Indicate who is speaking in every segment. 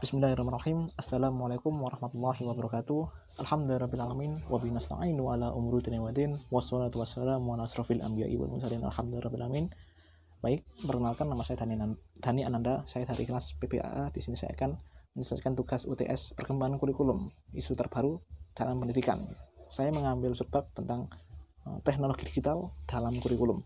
Speaker 1: Bismillahirrahmanirrahim. Assalamualaikum warahmatullahi wabarakatuh. Alhamdulillahirrahmanirrahim. Wabihi nasta'inu ala umuri dunya waddin. Wassalatu wassalamu ala asrofil anbiya'i wal mursalin. Alhamdulillahirrahmanirrahim. Baik, perkenalkan nama saya Dani Ananda. Saya dari kelas PPAA. Di sini saya akan menyelesaikan tugas UTS perkembangan kurikulum isu terbaru dalam pendidikan. Saya mengambil subbab tentang teknologi digital dalam kurikulum.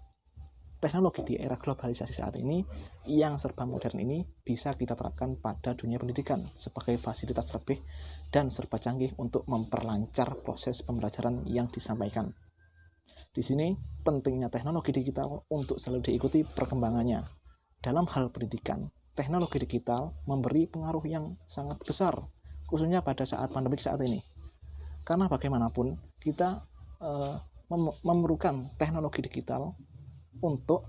Speaker 1: Teknologi di era globalisasi saat ini yang serba modern ini bisa kita terapkan pada dunia pendidikan sebagai fasilitas lebih dan serba canggih untuk memperlancar proses pembelajaran yang disampaikan. Di sini pentingnya teknologi digital untuk selalu diikuti perkembangannya. Dalam hal pendidikan, teknologi digital memberi pengaruh yang sangat besar, khususnya pada saat pandemik saat ini. Karena bagaimanapun kita memerlukan teknologi digital untuk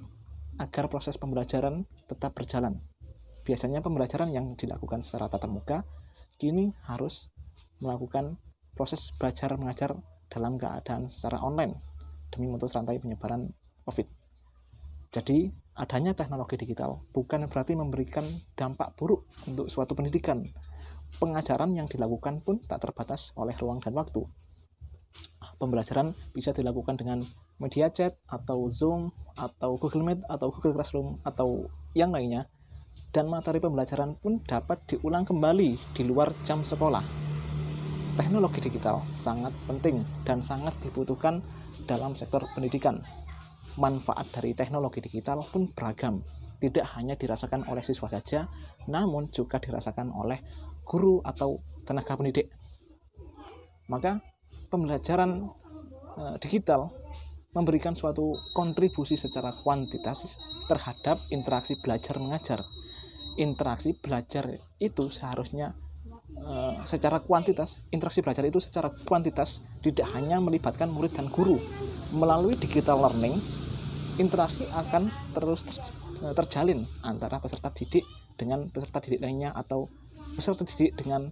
Speaker 1: agar proses pembelajaran tetap berjalan. Biasanya pembelajaran yang dilakukan secara tatap muka kini harus melakukan proses belajar mengajar dalam keadaan secara online demi memutus rantai penyebaran COVID. Jadi, adanya teknologi digital bukan berarti memberikan dampak buruk untuk suatu pendidikan. Pengajaran yang dilakukan pun tak terbatas oleh ruang dan waktu. Pembelajaran bisa dilakukan dengan media chat atau Zoom atau Google Meet atau Google Classroom atau yang lainnya, dan materi pembelajaran pun dapat diulang kembali di luar jam sekolah. Teknologi digital sangat penting dan sangat dibutuhkan dalam sektor pendidikan. Manfaat dari teknologi digital pun beragam, tidak hanya dirasakan oleh siswa saja, namun juga dirasakan oleh guru atau tenaga pendidik. Maka pembelajaran digital memberikan suatu kontribusi secara kuantitas terhadap interaksi belajar mengajar. Interaksi belajar itu seharusnya secara kuantitas, interaksi belajar itu secara kuantitas tidak hanya melibatkan murid dan guru. Melalui digital learning, interaksi akan terus terjalin antara peserta didik dengan peserta didik lainnya atau peserta didik dengan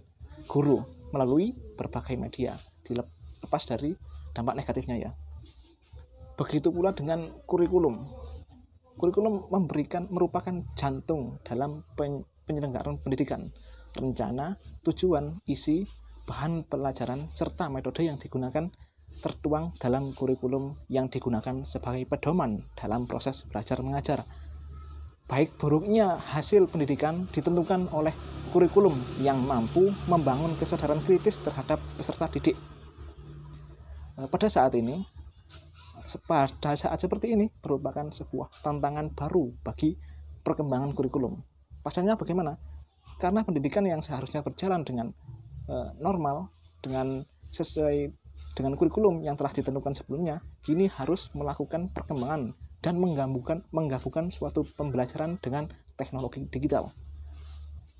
Speaker 1: guru melalui berbagai media, dilepas dari dampak negatifnya ya. Begitu pula dengan kurikulum. Kurikulum merupakan jantung dalam penyelenggaraan pendidikan. Rencana, tujuan, isi, bahan pelajaran, serta metode yang digunakan tertuang dalam kurikulum yang digunakan sebagai pedoman dalam proses belajar mengajar. Baik buruknya hasil pendidikan ditentukan oleh kurikulum yang mampu membangun kesadaran kritis terhadap peserta didik. Pada saat seperti ini merupakan sebuah tantangan baru bagi perkembangan kurikulum. Pasalnya bagaimana? Karena pendidikan yang seharusnya berjalan dengan normal, dengan sesuai dengan kurikulum yang telah ditentukan sebelumnya, kini harus melakukan perkembangan dan menggabungkan suatu pembelajaran dengan teknologi digital.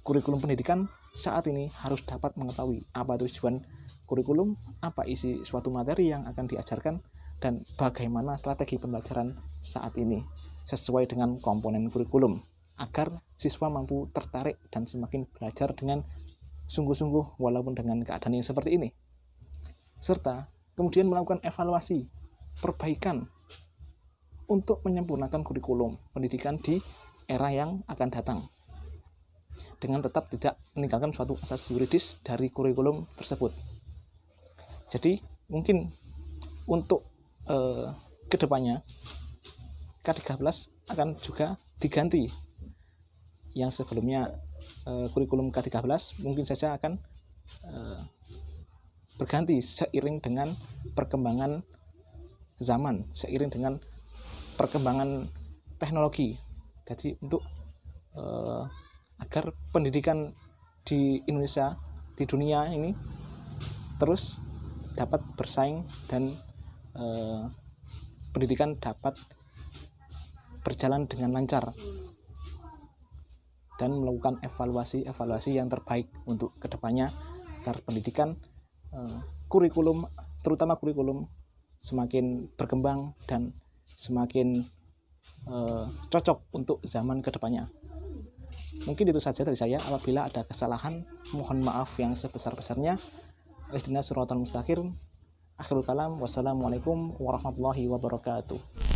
Speaker 1: Kurikulum pendidikan saat ini harus dapat mengetahui apa tujuan kurikulum, apa isi suatu materi yang akan diajarkan, dan bagaimana strategi pembelajaran saat ini sesuai dengan komponen kurikulum agar siswa mampu tertarik dan semakin belajar dengan sungguh-sungguh walaupun dengan keadaan yang seperti ini. Serta kemudian melakukan evaluasi, perbaikan untuk menyempurnakan kurikulum pendidikan di era yang akan datang, dengan tetap tidak meninggalkan suatu asas yuridis dari kurikulum tersebut. Jadi mungkin untuk kedepannya K13 akan juga diganti. Yang sebelumnya kurikulum K13 mungkin saja akan berganti seiring dengan perkembangan zaman, seiring dengan perkembangan teknologi. Jadi untuk agar pendidikan di Indonesia, di dunia ini terus dapat bersaing dan pendidikan dapat berjalan dengan lancar dan melakukan evaluasi yang terbaik untuk kedepannya agar pendidikan kurikulum, terutama kurikulum, semakin berkembang dan semakin cocok untuk zaman kedepannya. Mungkin itu saja dari saya. Apabila ada kesalahan, mohon maaf yang sebesar-besarnya. Ihdinas siratal mustaqim. Akhirul kalam. Wassalamualaikum warahmatullahi wabarakatuh.